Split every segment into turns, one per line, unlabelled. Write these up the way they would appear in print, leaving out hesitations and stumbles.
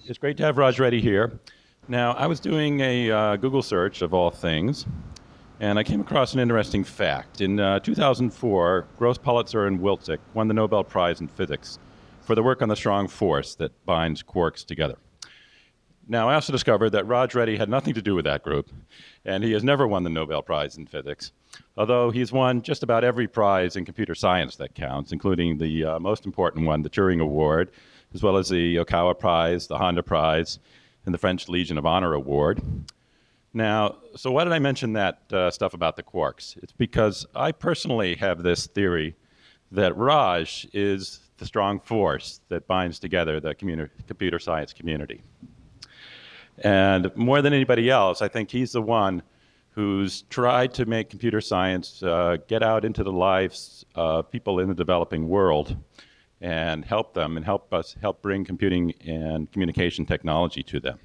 It's great to have Raj Reddy here. Now, I was doing a Google search of all things, and I came across an interesting fact. In 2004, Gross Pulitzer and Wilczek won the Nobel Prize in Physics for the work on the strong force that binds quarks together. Now, I also discovered that Raj Reddy had nothing to do with that group, and he has never won the Nobel Prize in Physics, although he's won just about every prize in computer science that counts, including the most important one, the Turing Award, as well as the Okawa Prize, the Honda Prize, and the French Legion of Honor Award. Now, so why did I mention that stuff about the quarks? It's because I personally have this theory that Raj is the strong force that binds together the computer science community. And more than anybody else, I think he's the one who's tried to make computer science get out into the lives of people in the developing world and help them and help bring computing and communication technology to them.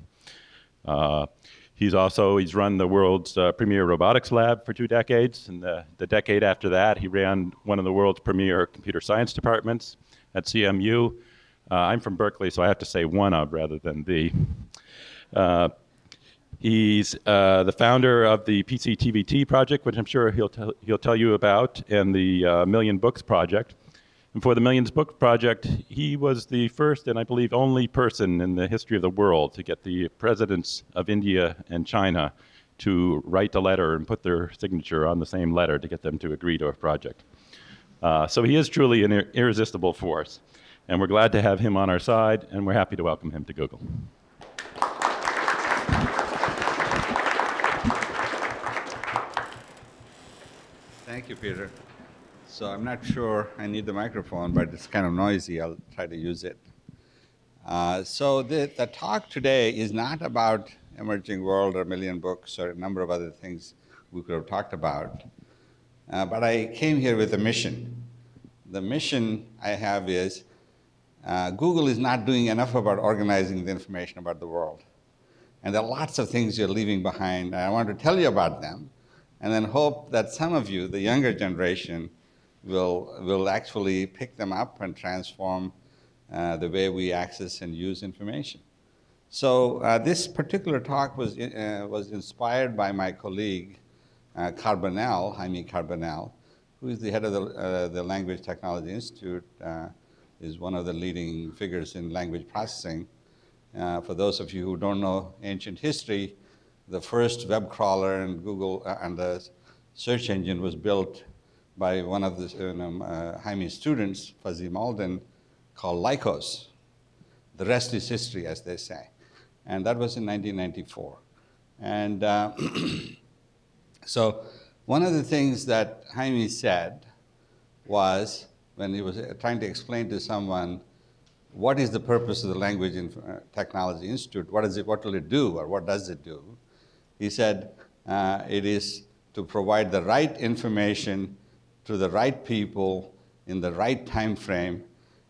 He's run the world's premier robotics lab for 2 decades, and the decade after that, he ran one of the world's premier computer science departments at CMU. I'm from Berkeley, so I have to say one of rather than the. He's the founder of the PCTVT project, which I'm sure he'll tell you about, and the Million Books project. And for the Millions Books project, he was the first and I believe only person in the history of the world to get the presidents of India and China to write a letter and put their signature on the same letter to get them to agree to a project. So he is truly an irresistible force, and we're glad to have him on our side, and we're happy to welcome him to Google.
Thank you, Peter. So I'm not sure I need the microphone, but it's kind of noisy. I'll try to use it. So the talk today is not about emerging world or Million Books or a number of other things we could have talked about. But I came here with a mission. The mission I have is Google is not doing enough about organizing the information about the world. And there are lots of things you're leaving behind, and I want to tell you about them, and then hope that some of you, the younger generation, will actually pick them up and transform the way we access and use information. So this particular talk was inspired by my colleague, Carbonell, Jaime Carbonell, who is the head of the Language Technology Institute, is one of the leading figures in language processing. For those of you who don't know ancient history, the first web crawler and Google and the search engine was built by one of the Jaime's students, Fuzzy Malden, called Lycos. The rest is history, as they say. And that was in 1994. And so one of the things that Jaime said was, when he was trying to explain to someone what is the purpose of the Language Technology Institute, what will it do, or what does it do, he said it is to provide the right information to the right people in the right time frame,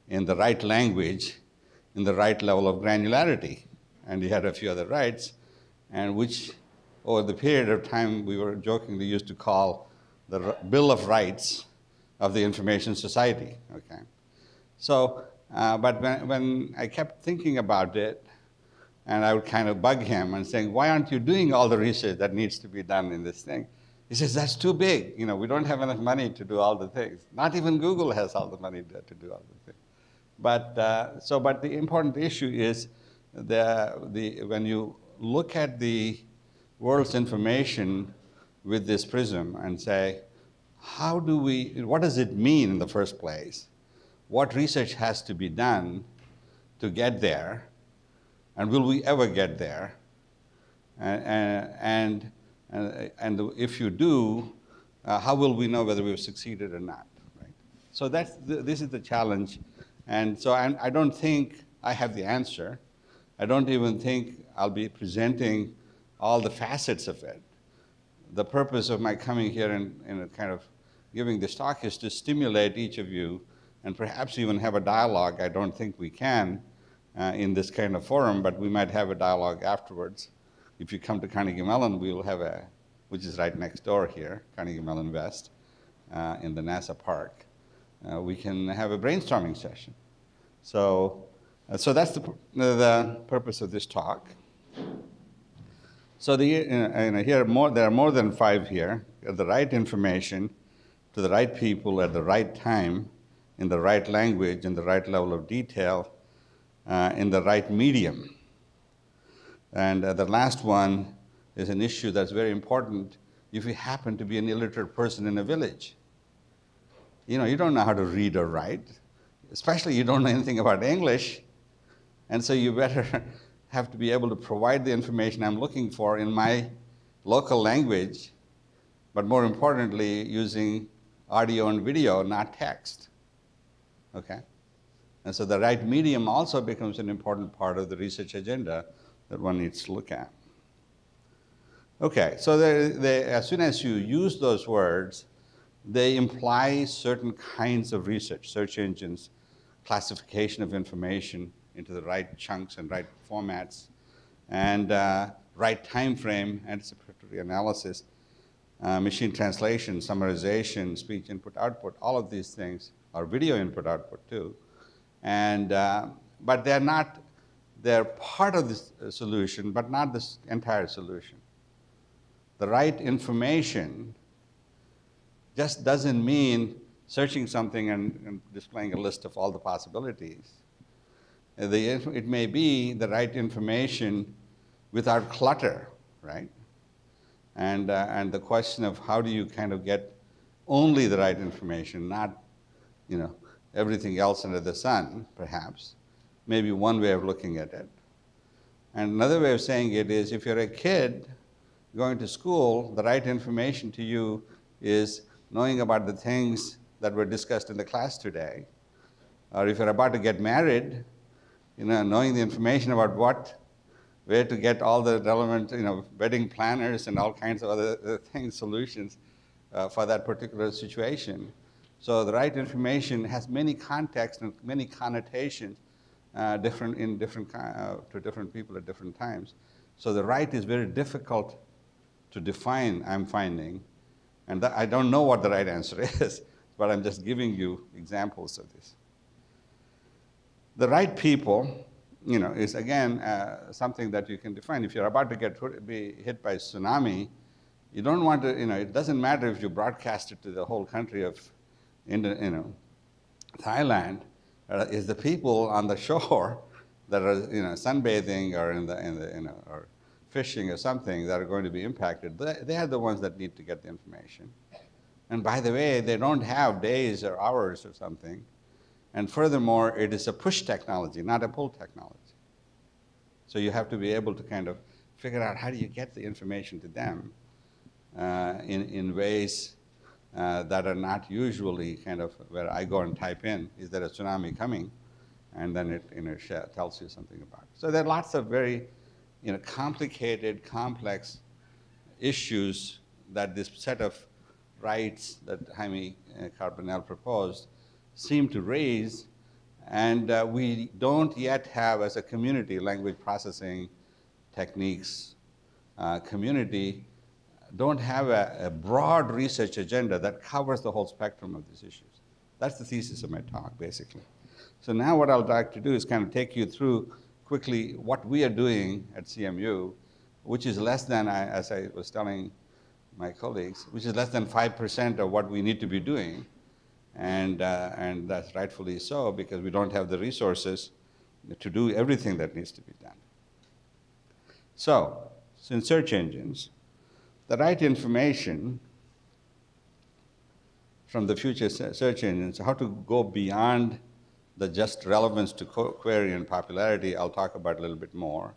in the right language, in the right level of granularity. And he had a few other rights, and which over the period of time we were jokingly used to call the Bill of Rights of the Information Society. Okay, so but when I kept thinking about it, and I would kind of bug him and saying, why aren't you doing all the research that needs to be done in this thing? He says, that's too big. You know, we don't have enough money to do all the things. Not even Google has all the money to do all the things. But but the important issue is when you look at the world's information with this prism and say, what does it mean in the first place? What research has to be done to get there? And will we ever get there? And if you do, how will we know whether we've succeeded or not? Right? So this is the challenge. And so I don't think I have the answer. I don't even think I'll be presenting all the facets of it. The purpose of my coming here and kind of giving this talk is to stimulate each of you and perhaps even have a dialogue. I don't think we can in this kind of forum, but we might have a dialogue afterwards. If you come to Carnegie Mellon, we will have which is right next door here, Carnegie Mellon West, in the NASA park. We can have a brainstorming session. So So that's the purpose of this talk. So here there are more than 5 here. The right information to the right people at the right time, in the right language, in the right level of detail, in the right medium. And the last one is an issue that's very important if you happen to be an illiterate person in a village. You don't know how to read or write, especially you don't know anything about English, and so you better have to be able to provide the information I'm looking for in my local language, but more importantly, using audio and video, not text. Okay? And so the right medium also becomes an important part of the research agenda that one needs to look at. Okay, so as soon as you use those words, they imply certain kinds of research, search engines, classification of information into the right chunks and right formats, and right time frame, anticipatory analysis, machine translation, summarization, speech input output, all of these things, or video input output too. And, but they're part of the solution, but not the entire solution. The right information just doesn't mean searching something and displaying a list of all the possibilities. It may be the right information without clutter, right? And the question of how do you kind of get only the right information, not everything else under the sun, perhaps, may be one way of looking at it. And another way of saying it is if you're a kid going to school, the right information to you is knowing about the things that were discussed in the class today. Or if you're about to get married, knowing the information about where to get all the relevant, wedding planners and all kinds of other things, solutions for that particular situation. So the right information has many contexts and many connotations to different people at different times. So the right is very difficult to define, I'm finding. And I don't know what the right answer is, but I'm just giving you examples of this. The right people, is again something that you can define. If you're about to be hit by a tsunami, you don't want to, it doesn't matter if you broadcast it to the whole country of, Thailand. Is the people on the shore that are, sunbathing or or fishing or something that are going to be impacted. They are the ones that need to get the information. And by the way, they don't have days or hours or something. And furthermore, it is a push technology, not a pull technology. So you have to be able to kind of figure out how do you get the information to them in ways that are not usually kind of where I go and type in, is there a tsunami coming? And then it tells you something about it. So there are lots of very complicated, complex issues that this set of rights that Jaime Carbonell proposed seem to raise, and we don't yet have, as a community, language processing techniques community, don't have a broad research agenda that covers the whole spectrum of these issues. That's the thesis of my talk, basically. So now what I'd like to do is kind of take you through quickly what we are doing at CMU, which is less than, as I was telling my colleagues, which is less than 5% of what we need to be doing. And that's rightfully so, because we don't have the resources to do everything that needs to be done. So, in search engines, the right information from the future search engines, how to go beyond the just relevance to query and popularity, I'll talk about a little bit more.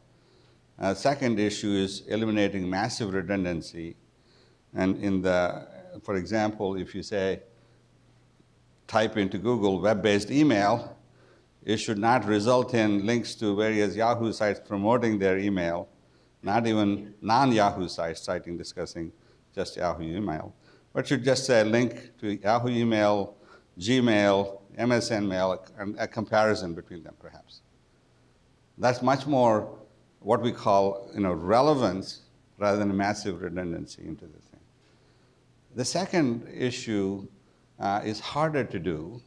Second issue is eliminating massive redundancy. And for example, if you say, type into Google web-based email, it should not result in links to various Yahoo sites promoting their email, not even non-Yahoo sites discussing just Yahoo email, but should just say link to Yahoo email, Gmail, MSN mail, and a comparison between them, perhaps. That's much more what we call relevance rather than massive redundancy into the thing. The second issue is harder to do,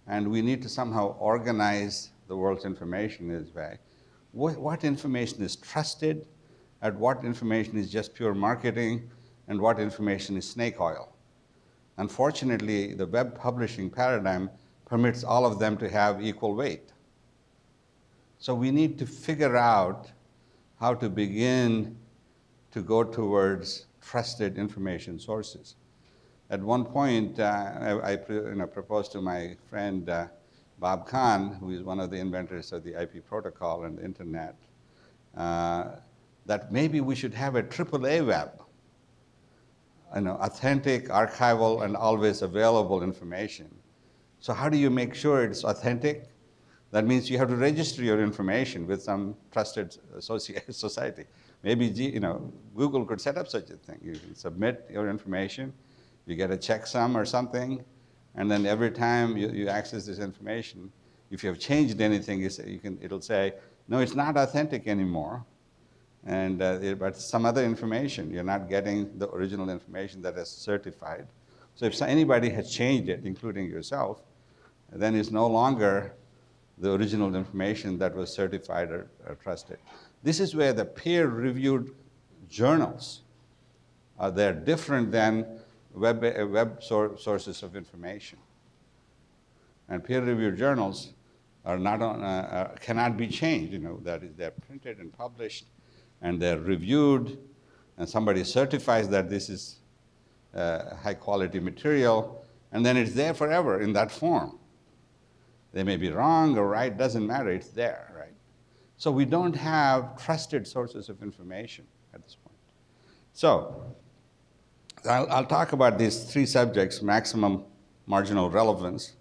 and we need to somehow organize the world's information is way. What information is trusted, and what information is just pure marketing, and what information is snake oil. Unfortunately, the web publishing paradigm permits all of them to have equal weight. So we need to figure out how to begin to go towards trusted information sources. At one point, I proposed to my friend Bob Kahn, who is one of the inventors of the IP protocol and the internet, that maybe we should have a AAA web, authentic, archival, and always available information. So how do you make sure it's authentic? That means you have to register your information with some trusted society. Maybe Google could set up such a thing. You can submit your information, you get a checksum or something, and then every time you access this information, if you have changed anything, it'll say, no, it's not authentic anymore, but some other information. You're not getting the original information that is certified. So if anybody has changed it, including yourself, then it's no longer the original information that was certified or trusted. This is where the peer-reviewed journals they're different than web sources of information. And peer-reviewed journals are not cannot be changed. That is, they're printed and published, and they're reviewed, and somebody certifies that this is high-quality material, and then it's there forever in that form. They may be wrong or right, doesn't matter, it's there, right? So we don't have trusted sources of information at this point. So I'll talk about these three subjects: maximum marginal relevance,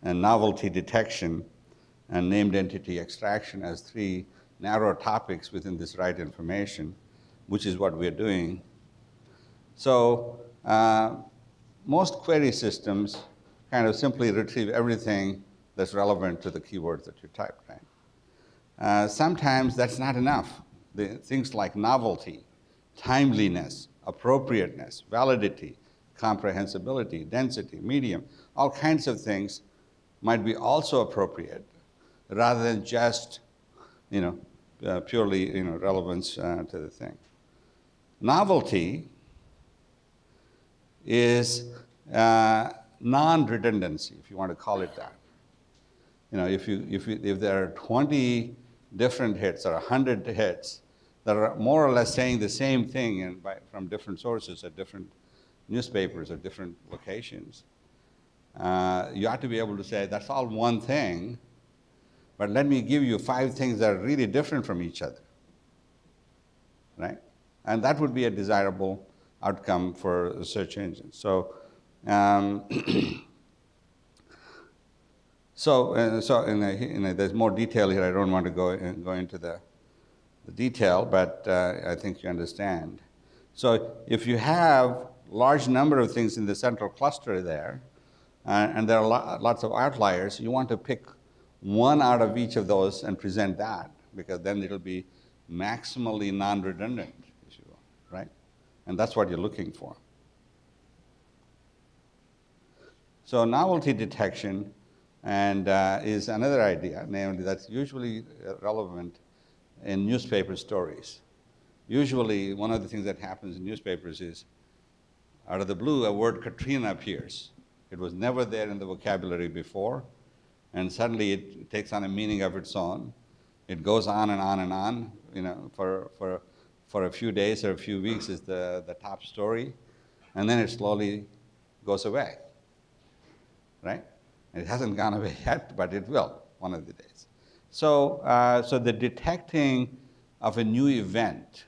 and novelty detection, and named entity extraction, as three narrow topics within this right information, which is what we're doing. So most query systems kind of simply retrieve everything that's relevant to the keywords that you typed, right? Sometimes that's not enough. Things like novelty, timeliness, appropriateness, validity, comprehensibility, density, medium, all kinds of things might be also appropriate, rather than just purely relevance to the thing. Novelty is non-redundancy, if you want to call it that. If there are 20 different hits or 100 hits that are more or less saying the same thing from different sources at different newspapers or different locations, you ought to be able to say, that's all one thing, but let me give you 5 things that are really different from each other, right? And that would be a desirable outcome for search engines. So, there's more detail here. I don't want to go into the detail, but I think you understand. So if you have large number of things in the central cluster there, and there are lots of outliers, you want to pick one out of each of those and present that, because then it'll be maximally non-redundant, if you will, right? And that's what you're looking for. So novelty detection is another idea, namely that's usually relevant in newspaper stories. Usually, one of the things that happens in newspapers is, out of the blue, a word Katrina appears. It was never there in the vocabulary before, and suddenly it takes on a meaning of its own. It goes on and on and on, for a few days or a few weeks is the top story, and then it slowly goes away, right? It hasn't gone away yet, but it will one of the days. So, the detecting of a new event,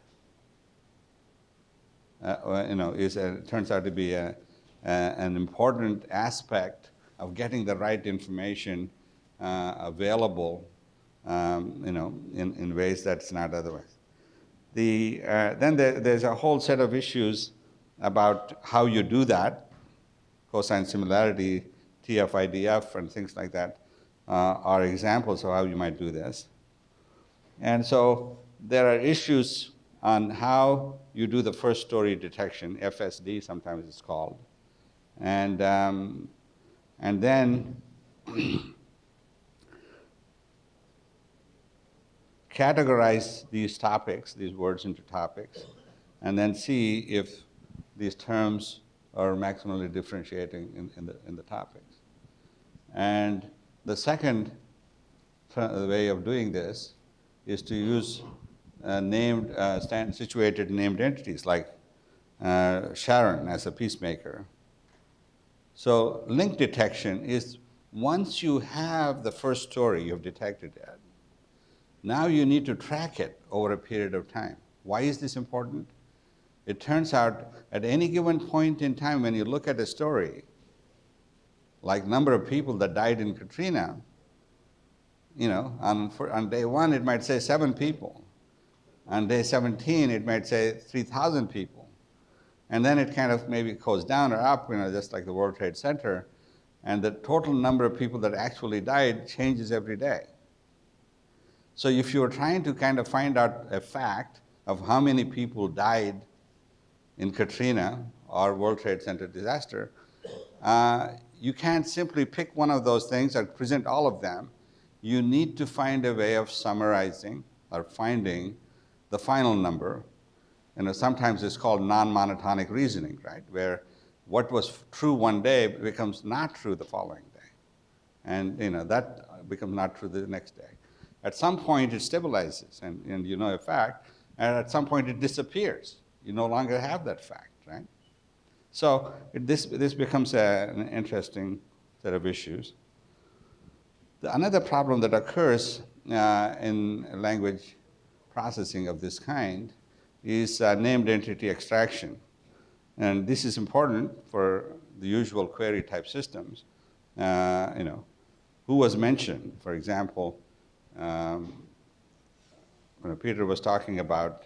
turns out to be an important aspect of getting the right information available, in ways that's not otherwise. Then there's a whole set of issues about how you do that. Cosine similarity, TF-IDF, and things like that are examples of how you might do this. And so there are issues on how you do the first story detection, FSD sometimes it's called. And then categorize these topics, these words into topics, and then see if these terms are maximally differentiating in the topics. And the second way of doing this is to use situated named entities like Sharon as a peacemaker. So link detection is once you have the first story, you've detected it, now you need to track it over a period of time. Why is this important? It turns out at any given point in time when you look at a story, like number of people that died in Katrina, on day 1 it might say 7 people. On day 17 it might say 3,000 people. And then it kind of maybe goes down or up, just like the World Trade Center, and the total number of people that actually died changes every day. So if you were trying to kind of find out a fact of how many people died in Katrina or World Trade Center disaster, you can't simply pick one of those things and present all of them. You need to find a way of summarizing or finding the final number. Sometimes it's called non-monotonic reasoning, right? Where what was true one day becomes not true the following day. And that becomes not true the next day. At some point it stabilizes and you know a fact, and at some point it disappears. You no longer have that fact, right? So this becomes an interesting set of issues. Another problem that occurs in language processing of this kind is named entity extraction. And this is important for the usual query type systems. Who was mentioned? For example, when Peter was talking about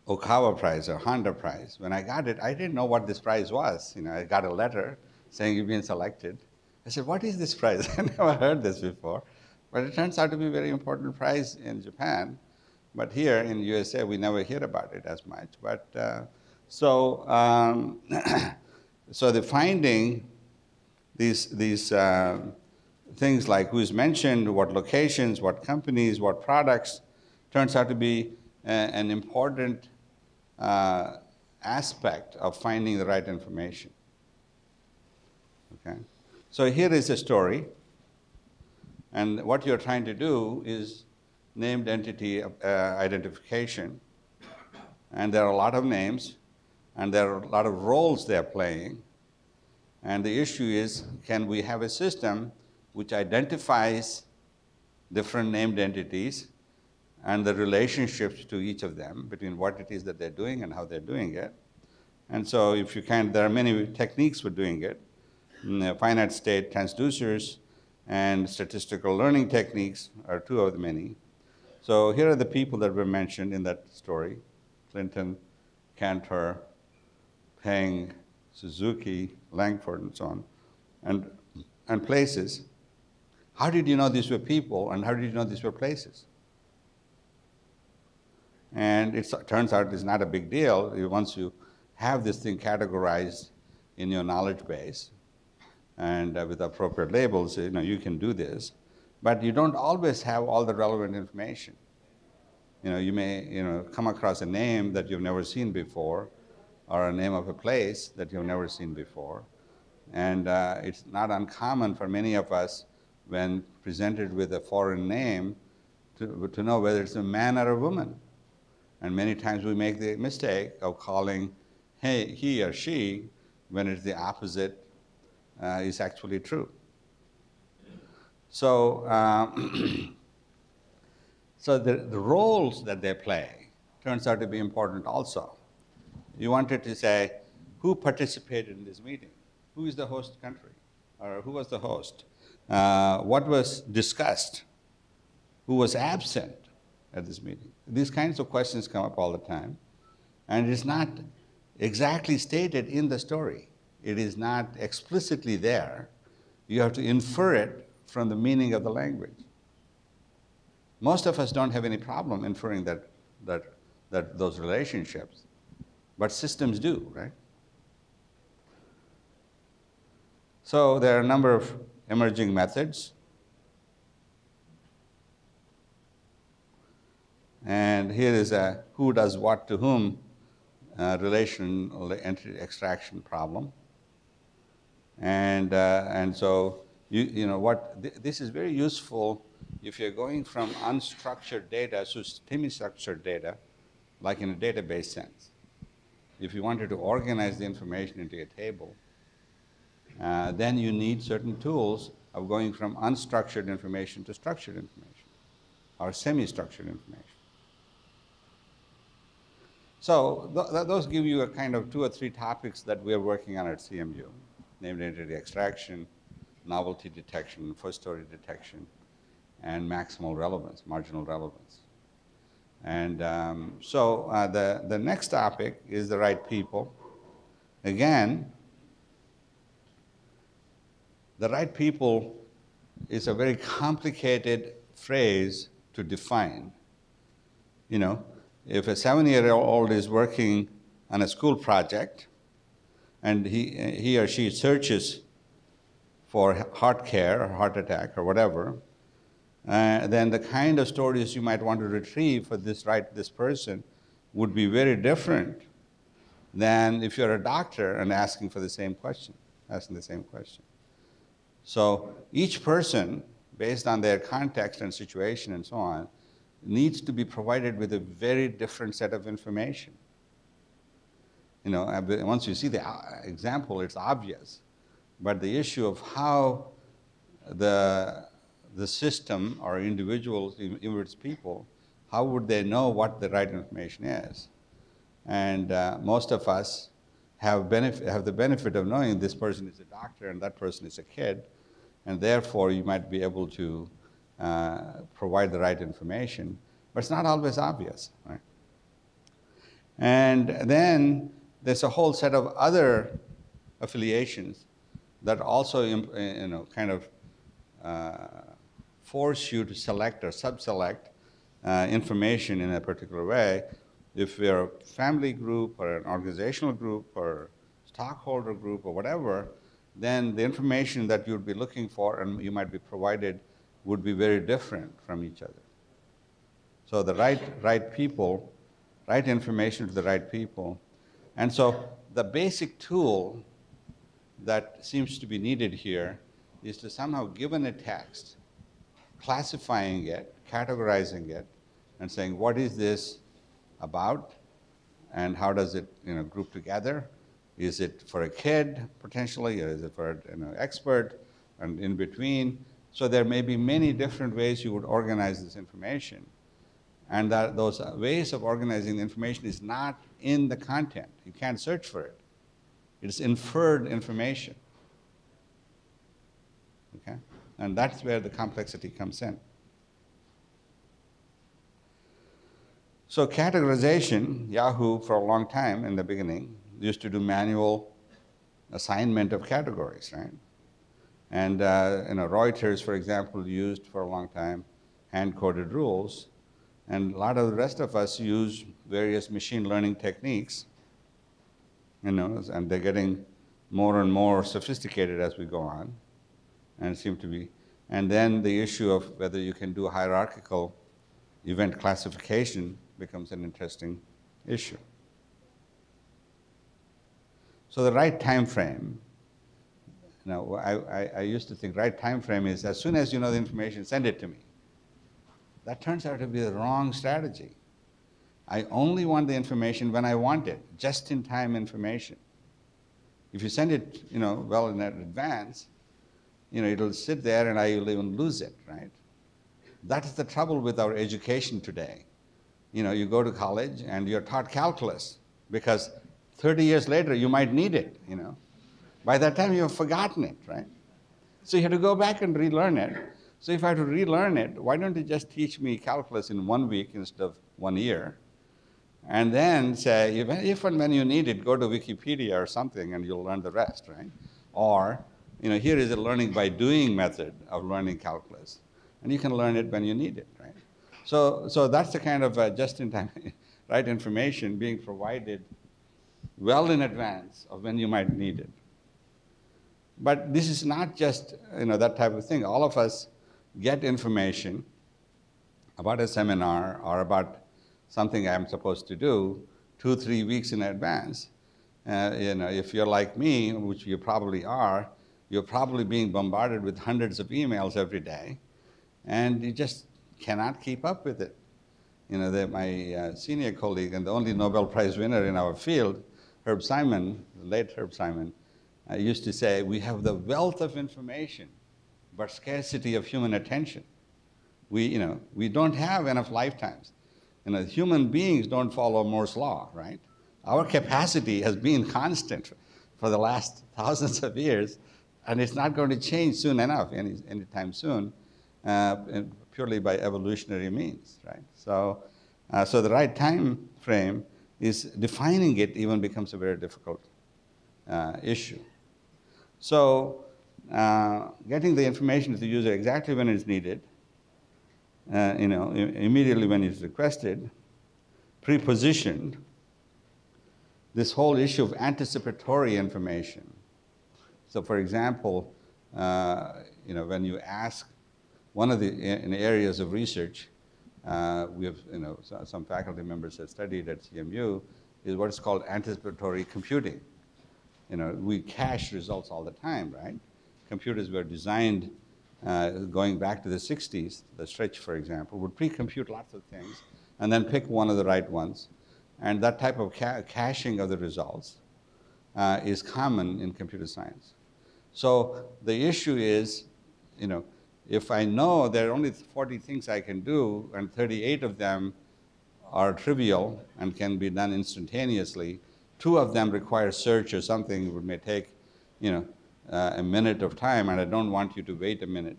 Okawa Prize or Honda Prize, when I got it, I didn't know what this prize was. I got a letter saying you've been selected. I said, what is this prize? I never heard this before. But it turns out to be a very important prize in Japan. But here in USA, we never hear about it as much. But so the finding these things like who's mentioned, what locations, what companies, what products, turns out to be an important aspect of finding the right information. Okay? So here is a story, and what you're trying to do is named entity identification, and there are a lot of names, and there are a lot of roles they're playing, and the issue is, can we have a system which identifies different named entities and the relationships to each of them between what it is that they're doing and how they're doing it. And so if you can, there are many techniques for doing it. Finite state transducers and statistical learning techniques are two of the many. So here are the people that were mentioned in that story: Clinton, Cantor, Peng, Suzuki, Langford, and so on, and places. How did you know these were people, and how did you know these were places? And it turns out it's not a big deal. Once you have this thing categorized in your knowledge base, and with appropriate labels, you can do this. But you don't always have all the relevant information. You may come across a name that you've never seen before, or a name of a place that you've never seen before. And it's not uncommon for many of us, when presented with a foreign name, to know whether it's a man or a woman. And many times we make the mistake of calling he or she when it's the opposite is actually true. So, so the roles that they play turns out to be important also. You wanted to say, who participated in this meeting? Who is the host country? Or who was the host? What was discussed? Who was absent at this meeting? These kinds of questions come up all the time. And it is not exactly stated in the story. It is not explicitly there. You have to infer it from the meaning of the language. Most of us don't have any problem inferring those relationships, but systems do, right? So there are a number of emerging methods. And here is a who does what to whom relational entity extraction problem. And so this is very useful if you're going from unstructured data to semi-structured data, like in a database sense. If you wanted to organize the information into a table, then you need certain tools of going from unstructured information to structured information or semi-structured information. So those give you a kind of 2 or 3 topics that we're working on at CMU, named entity extraction, novelty detection, first story detection, and maximal relevance, marginal relevance. And the next topic is the right people. Again, the right people is a very complicated phrase to define. You know, if a 7-year-old is working on a school project and he or she searches for heart care or heart attack or whatever, then the kind of stories you might want to retrieve for this person would be very different than if you're a doctor and asking the same question. So each person, based on their context and situation and so on, needs to be provided with a very different set of information. You know, once you see the example, it's obvious. But the issue of how the system or individuals, even its people, how would they know what the right information is? And most of us have the benefit of knowing this person is a doctor and that person is a kid, and therefore you might be able to provide the right information, but it's not always obvious, right? And then there's a whole set of other affiliations that also kind of force you to select or sub-select information in a particular way. If you're a family group or an organizational group or stockholder group or whatever, then the information that you'd be looking for and you might be provided would be very different from each other. So the right people, right information to the right people. And so the basic tool that seems to be needed here is to somehow, given a text, classifying it, categorizing it, and saying, what is this about, and how does it group together? Is it for a kid, potentially, or is it for an expert, and in between? So there may be many different ways you would organize this information. And those ways of organizing the information is not in the content. You can't search for it. It's inferred information. Okay? And that's where the complexity comes in. So categorization, Yahoo for a long time in the beginning used to do manual assignment of categories, right? And Reuters, for example, used for a long time hand-coded rules. And a lot of the rest of us use various machine learning techniques, and they're getting more and more sophisticated as we go on, and seem to be. And then the issue of whether you can do hierarchical event classification becomes an interesting issue. So the right time frame, I used to think right time frame is as soon as you know the information, send it to me. That turns out to be the wrong strategy. I only want the information when I want it, just-in-time information. If you send it, well in advance, it'll sit there and I will even lose it, right? That is the trouble with our education today. You go to college and you're taught calculus because 30 years later you might need it, By that time you've forgotten it, right? So you have to go back and relearn it. So if I have to relearn it, why don't you just teach me calculus in 1 week instead of 1 year? And then say, if and when you need it, go to Wikipedia or something and you'll learn the rest, right? Or, here is a learning by doing method of learning calculus. And you can learn it when you need it, right? So that's the kind of just-in-time, right, information being provided well in advance of when you might need it. But this is not just that type of thing. All of us get information about a seminar or about something I'm supposed to do 2-3 weeks in advance. If you're like me, which you probably are, you're probably being bombarded with hundreds of emails every day, and you just cannot keep up with it. My senior colleague and the only Nobel Prize winner in our field, Herb Simon, the late Herb Simon, used to say, we have the wealth of information, but scarcity of human attention. We don't have enough lifetimes. Human beings don't follow Moore's law, right? Our capacity has been constant for the last thousands of years, and it's not going to change soon enough, anytime soon, purely by evolutionary means, right? So the right time frame is defining it even becomes a very difficult issue. So getting the information to the user exactly when it's needed, immediately when it's requested, pre-positioned, this whole issue of anticipatory information. So for example, when you ask, one of the in areas of research, we have some faculty members have studied at CMU, is what is called anticipatory computing. We cache results all the time, right? Computers were designed going back to the 60s. The Stretch, for example, would pre-compute lots of things and then pick one of the right ones. And that type of caching of the results is common in computer science. So the issue is, if I know there are only 40 things I can do and 38 of them are trivial and can be done instantaneously, 2 of them require search or something which may take a minute of time, and I don't want you to wait a minute.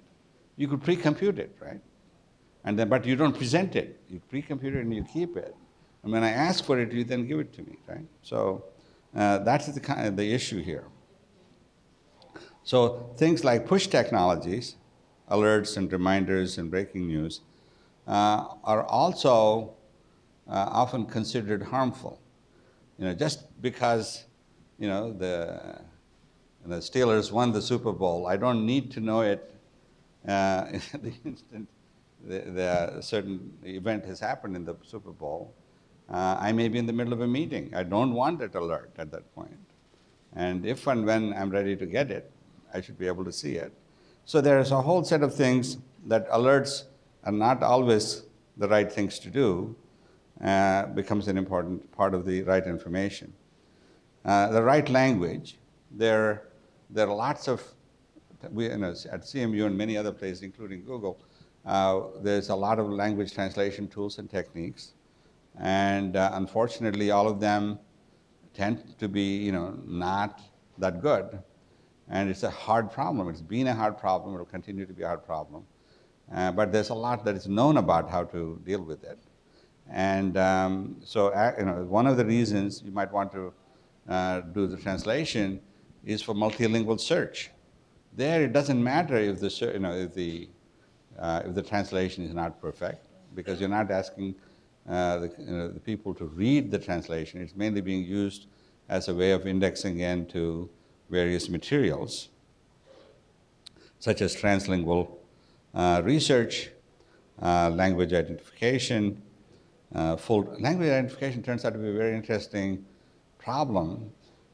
You could pre-compute it, right? But you don't present it. You pre-compute it and you keep it. And when I ask for it, you then give it to me, right? So that's the issue here. So things like push technologies, alerts and reminders and breaking news, are also often considered harmful. Just because the Steelers won the Super Bowl, I don't need to know it the instant the certain event has happened in the Super Bowl. I may be in the middle of a meeting. I don't want that alert at that point. And if and when I'm ready to get it, I should be able to see it. So there's a whole set of things that alerts are not always the right things to do, becomes an important part of the right information. The right language, there are lots of, at CMU and many other places, including Google, there's a lot of language translation tools and techniques. And unfortunately, all of them tend to be not that good. And it's a hard problem. It's been a hard problem. It will continue to be a hard problem. But there's a lot that is known about how to deal with it. And one of the reasons you might want to do the translation is for multilingual search. There, it doesn't matter if the translation is not perfect, because you're not asking the people to read the translation. It's mainly being used as a way of indexing into various materials, such as translingual research, language identification. Full language identification turns out to be a very interesting problem.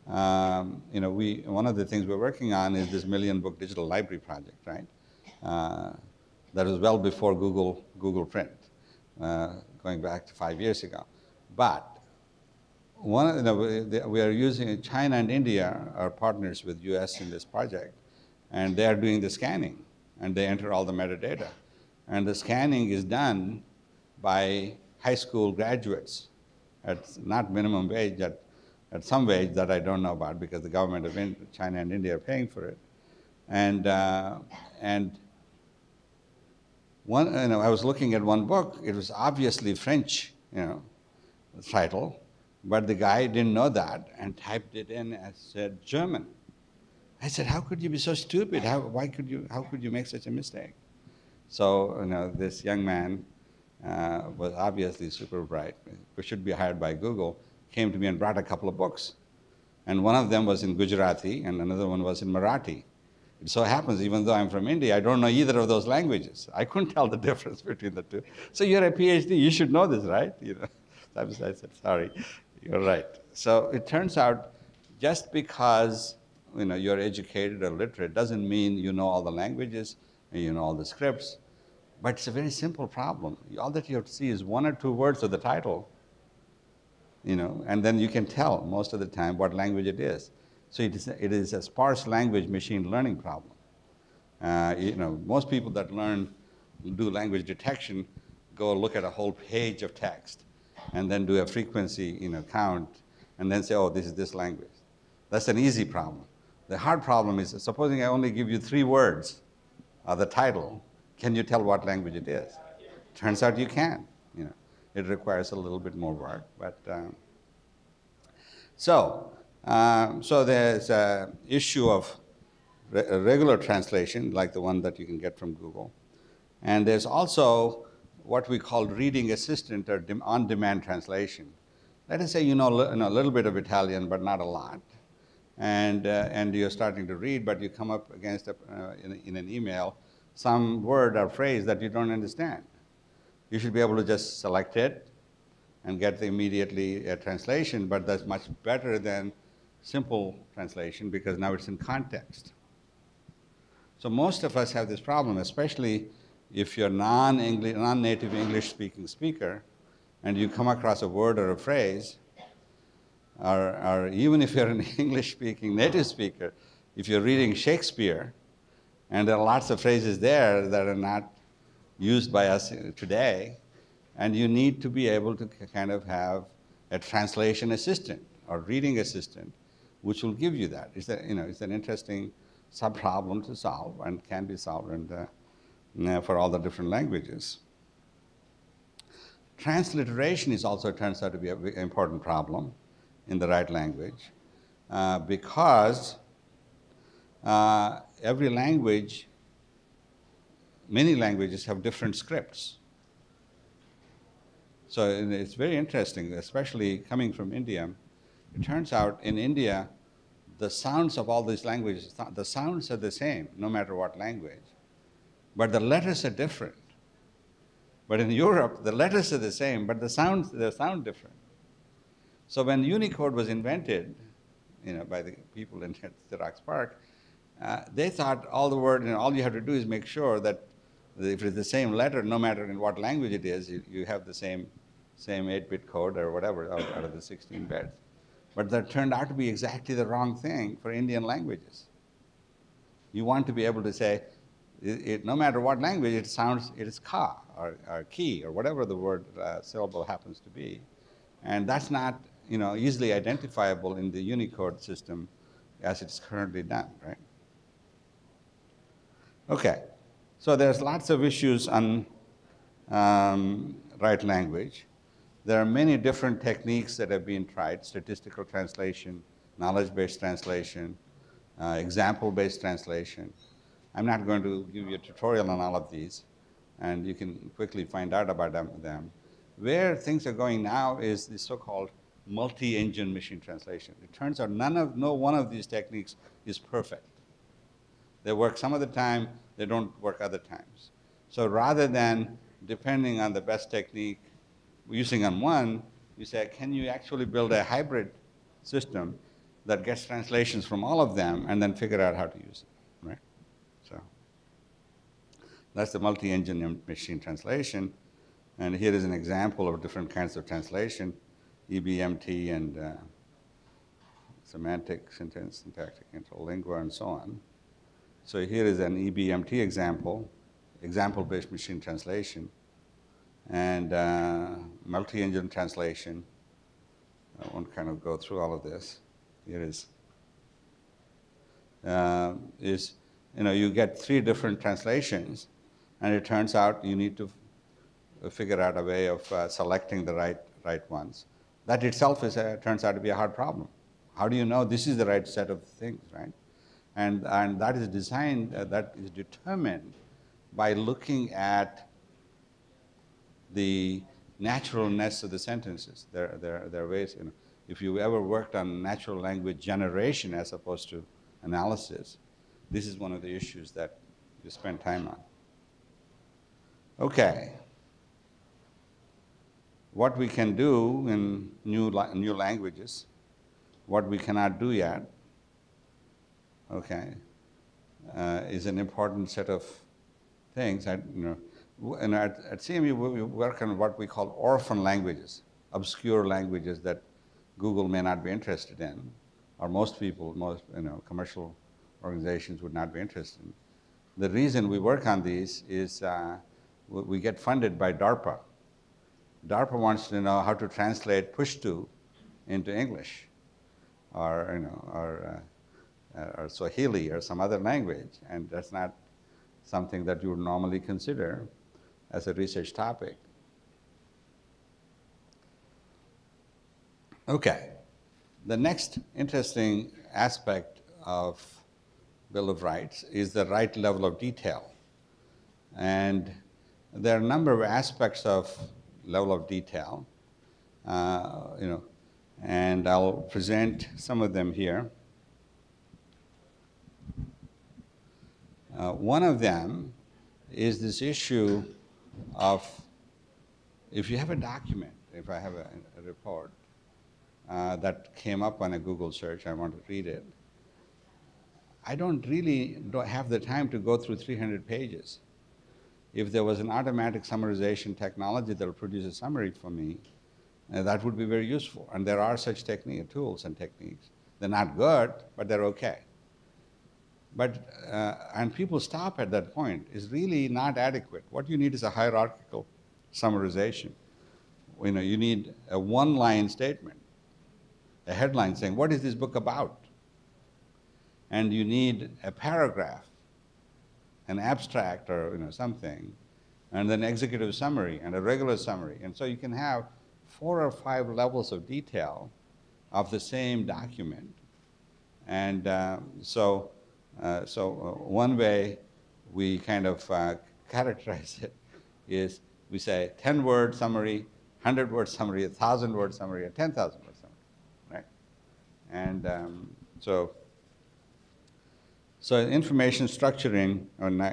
One of the things we're working on is this million-book digital library project, right? That was well before Google Print, going back to 5 years ago. But we are using, China and India are partners with US in this project, and they are doing the scanning, and they enter all the metadata. And the scanning is done by high school graduates at not minimum wage, at some wage that I don't know about, because the government of China and India are paying for it. And I was looking at one book. It was obviously French, title, but the guy didn't know that and typed it in as German. I said, "How could you be so stupid? How could you make such a mistake?" So this young man was obviously super bright, who should be hired by Google, came to me and brought a couple of books, and one of them was in Gujarati and another one was in Marathi. It so happens, even though I'm from India, I don't know either of those languages. I couldn't tell the difference between the two. So you're a PhD, you should know this, right? Sometimes I said, sorry, you're right. So it turns out just because you're educated or literate doesn't mean you know all the languages and you know all the scripts. But it's a very simple problem. All that you have to see is one or two words of the title, and then you can tell most of the time what language it is. So it is a sparse language machine learning problem. Most people that do language detection go look at a whole page of text and then do a frequency count and then say, oh, this is this language. That's an easy problem. The hard problem is, supposing I only give you 3 words of the title, can you tell what language it is? Turns out you can. It requires a little bit more work, but so there's an issue of regular translation, like the one that you can get from Google. And there's also what we call reading assistant or on-demand translation. Let us say you know a little bit of Italian, but not a lot. And you're starting to read, but you come up against, in an email, some word or phrase that you don't understand. You should be able to just select it and get immediately a translation, but that's much better than simple translation because now it's in context. So most of us have this problem, especially if you're non-native English-speaking speaker, and you come across a word or a phrase, or even if you're an English-speaking native speaker, if you're reading Shakespeare, and there are lots of phrases there that are not used by us today, and you need to be able to kind of have a translation assistant or reading assistant, which will give you that. It's an interesting sub-problem to solve and can be solved for all the different languages. Transliteration turns out to be an important problem in the right language because every language, many languages have different scripts. So it's very interesting, especially coming from India. It turns out in India, the sounds of all these languages, the sounds are the same, no matter what language, but the letters are different. But in Europe, the letters are the same, but they sound different. So when Unicode was invented, by the people in Xerox PARC, they thought all you have to do is make sure that if it's the same letter, no matter in what language it is, you have the same 8-bit code or whatever out of the 16 bits. But that turned out to be exactly the wrong thing for Indian languages. You want to be able to say, no matter what language, it is ka or ki or whatever the word syllable happens to be. And that's not easily identifiable in the Unicode system as it's currently done, right? Okay, so there's lots of issues on right language. There are many different techniques that have been tried: statistical translation, knowledge-based translation, example-based translation. I'm not going to give you a tutorial on all of these, and you can quickly find out about them. Where things are going now is the so-called multi-engine machine translation. It turns out no one of these techniques is perfect. They work some of the time, they don't work other times. So rather than depending on the best technique using on one, you say, can you actually build a hybrid system that gets translations from all of them and then figure out how to use it, right? So that's the multi-engine machine translation. And here is an example of different kinds of translation, EBMT and semantic, syntactic, interlingua, and so on. So here is an EBMT example, example-based machine translation, and multi-engine translation. I won't kind of go through all of this. Here is you get 3 different translations, and it turns out you need to figure out a way of selecting the right ones. That itself turns out to be a hard problem. How do you know this is the right set of things, right? And that is designed, that is determined by looking at the naturalness of the sentences. There are ways, if you ever worked on natural language generation as opposed to analysis, this is one of the issues that you spend time on. Okay. what we can do in new languages, what we cannot do yet, okay, is an important set of things. At CMU, we work on what we call orphan languages, obscure languages that Google may not be interested in, or most people, commercial organizations would not be interested in. The reason we work on these is we get funded by DARPA. DARPA wants to know how to translate push-to into English, or Swahili or some other language, and that's not something that you would normally consider as a research topic. Okay, the next interesting aspect of Bill of Rights is the right level of detail. And there are a number of aspects of level of detail, and I'll present some of them here. One of them is this issue of, if you have a document, if I have a report that came up on a Google search, I want to read it, I don't have the time to go through 300 pages. If there was an automatic summarization technology that will produce a summary for me, that would be very useful. And there are such tools and techniques. They're not good, but they're okay. But, and people stop at that point, is really not adequate. What you need is a hierarchical summarization. You need a one-line statement, a headline saying, what is this book about? And you need a paragraph, an abstract or something, and then executive summary and a regular summary. And so you can have 4 or 5 levels of detail of the same document. And one way we kind of characterize it is we say 10-word summary, 100-word summary, 1,000-word summary, a 10,000-word summary, right? And so information structuring,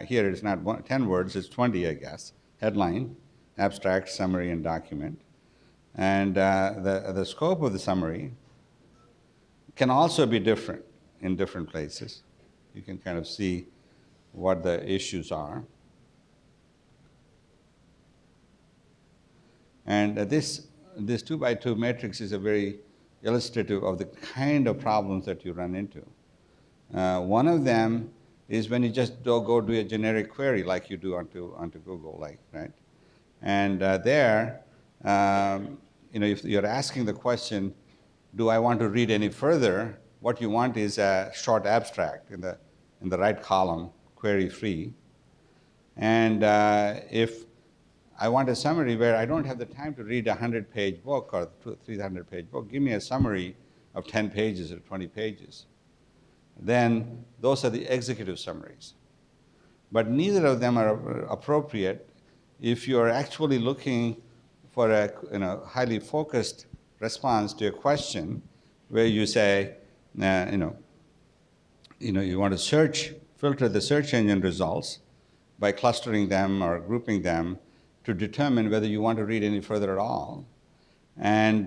here it's not 10 words, it's 20, I guess. Headline, abstract, summary, and document. And the scope of the summary can also be different in different places. You can kind of see what the issues are. And this 2x2 matrix is a very illustrative of the kind of problems that you run into. One of them is when you just go do a generic query like you do onto Google, right? And if you're asking the question, do I want to read any further? What you want is a short abstract in the right column, query free. And if I want a summary where I don't have the time to read a 100-page book or 300-page book, give me a summary of 10 pages or 20 pages. Then those are the executive summaries. But neither of them are appropriate if you're actually looking for a highly focused response to a question where you say, you want to filter the search engine results by clustering them or grouping them to determine whether you want to read any further at all. And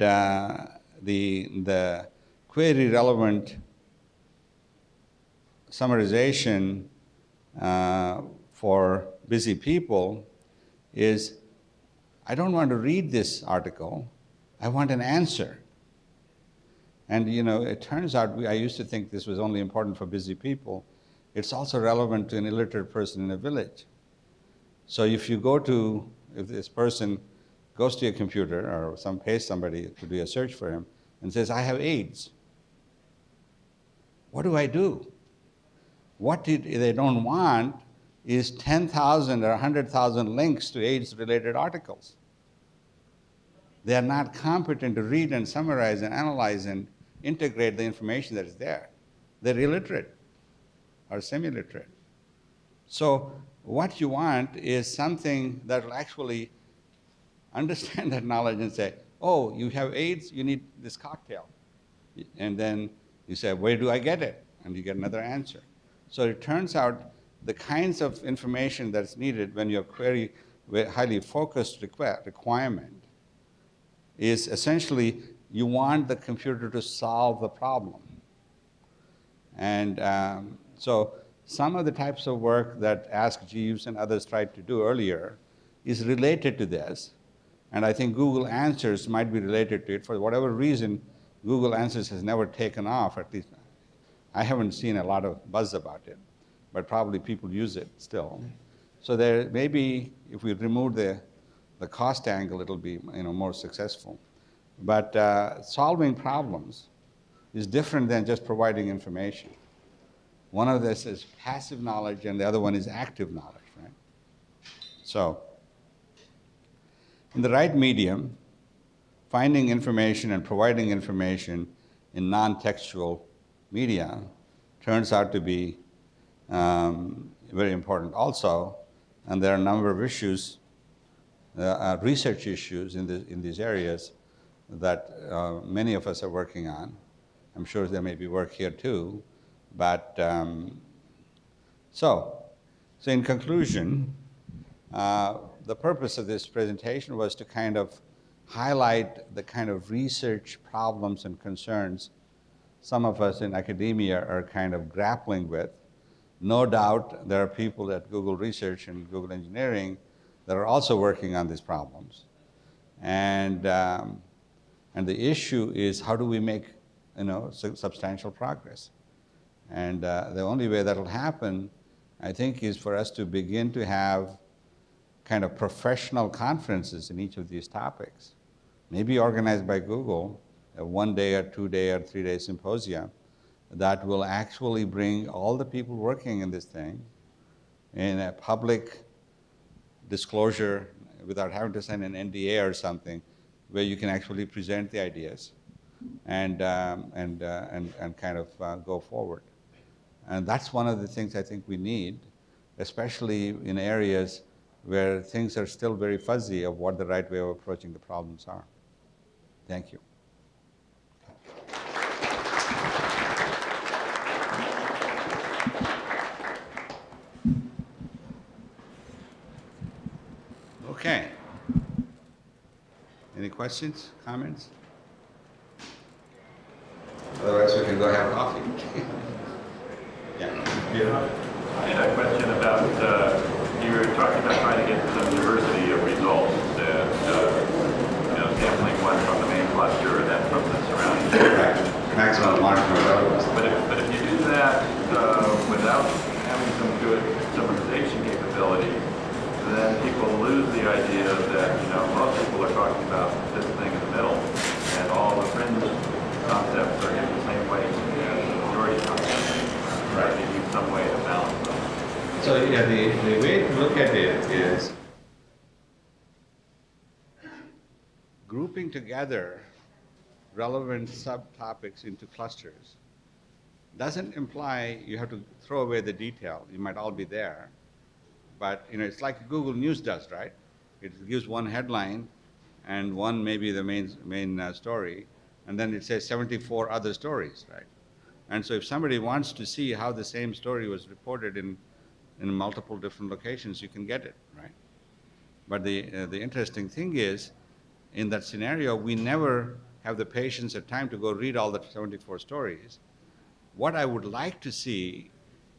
the query relevant summarization for busy people is, I don't want to read this article, I want an answer. And it turns out, I used to think this was only important for busy people. It's also relevant to an illiterate person in a village. So if this person goes to a computer or pays somebody to do a search for him and says, I have AIDS, what do I do? What they don't want is 10,000 or 100,000 links to AIDS-related articles. They are not competent to read and summarize and analyze and integrate the information that is there. They're illiterate or semi-literate. So what you want is something that will actually understand that knowledge and say, oh, you have AIDS, you need this cocktail. And then you say, where do I get it? And you get another answer. So it turns out the kinds of information that's needed when your query with highly focused requirement is essentially you want the computer to solve the problem. And so some of the types of work that Ask Jeeves and others tried to do earlier is related to this. And I think Google Answers might be related to it. For whatever reason, Google Answers has never taken off, at least I haven't seen a lot of buzz about it, but probably people use it still. So there maybe if we remove the cost angle, it'll be more successful. But solving problems is different than just providing information. One of this is passive knowledge, and the other one is active knowledge, right? So, in the right medium, finding information and providing information in non-textual media turns out to be very important also, and there are a number of issues, research issues in these areas that many of us are working on. I'm sure there may be work here too, but so in conclusion, the purpose of this presentation was to kind of highlight the kind of research problems and concerns some of us in academia are kind of grappling with. No doubt there are people at Google Research and Google Engineering that are also working on these problems. And the issue is how do we make substantial progress? And the only way that will happen, I think, is for us to begin to have kind of professional conferences in each of these topics, maybe organized by Google, a 1-day or 2-day or 3-day symposia that will actually bring all the people working in this thing in a public disclosure without having to sign an NDA or something, where you can actually present the ideas and kind of go forward. And that's one of the things I think we need, especially in areas where things are still very fuzzy of what the right way of approaching the problems are. Thank you. Okay. Any questions, comments? Otherwise, we can go have coffee. Yeah.
I had a question about, you were talking about trying to get some diversity of results, sampling one from the main cluster and then from the surrounding.
Right. Maximum marginal relevance.
But if you do that without having some good summarization capability, then people lose the idea that, most people are talking about this thing in the middle, and all the fringe concepts are in the same way as the majority concepts. Right. You need some way to balance them.
So yeah, the way to look at it is grouping together relevant subtopics into clusters doesn't imply you have to throw away the detail. You might all be there. But it's like Google News does, right? It gives one headline and one maybe the main story, and then it says 74 other stories, right? And so if somebody wants to see how the same story was reported in multiple different locations, you can get it, right? But the interesting thing is, in that scenario, we never have the patience or time to go read all the 74 stories. What I would like to see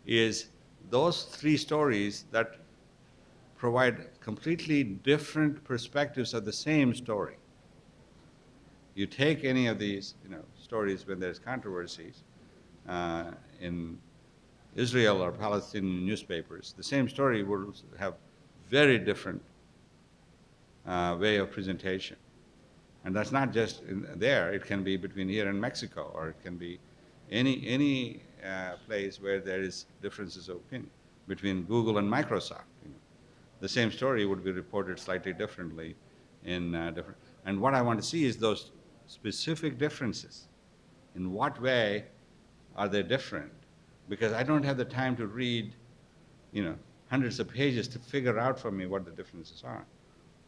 is those 3 stories that provide completely different perspectives of the same story. You take any of these stories when there's controversies in Israel or Palestinian newspapers, the same story will have very different way of presentation. And that's not just there, it can be between here and Mexico, or it can be any place where there is differences of opinion between Google and Microsoft. The same story would be reported slightly differently in different. And what I want to see is those specific differences. In what way are they different? Because I don't have the time to read, hundreds of pages to figure out for me what the differences are.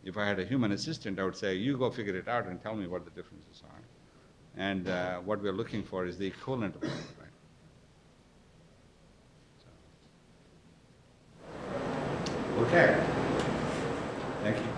If I had a human assistant, I would say, you go figure it out and tell me what the differences are. And what we're looking for is the equivalent of that, right? So. Okay. Thank you.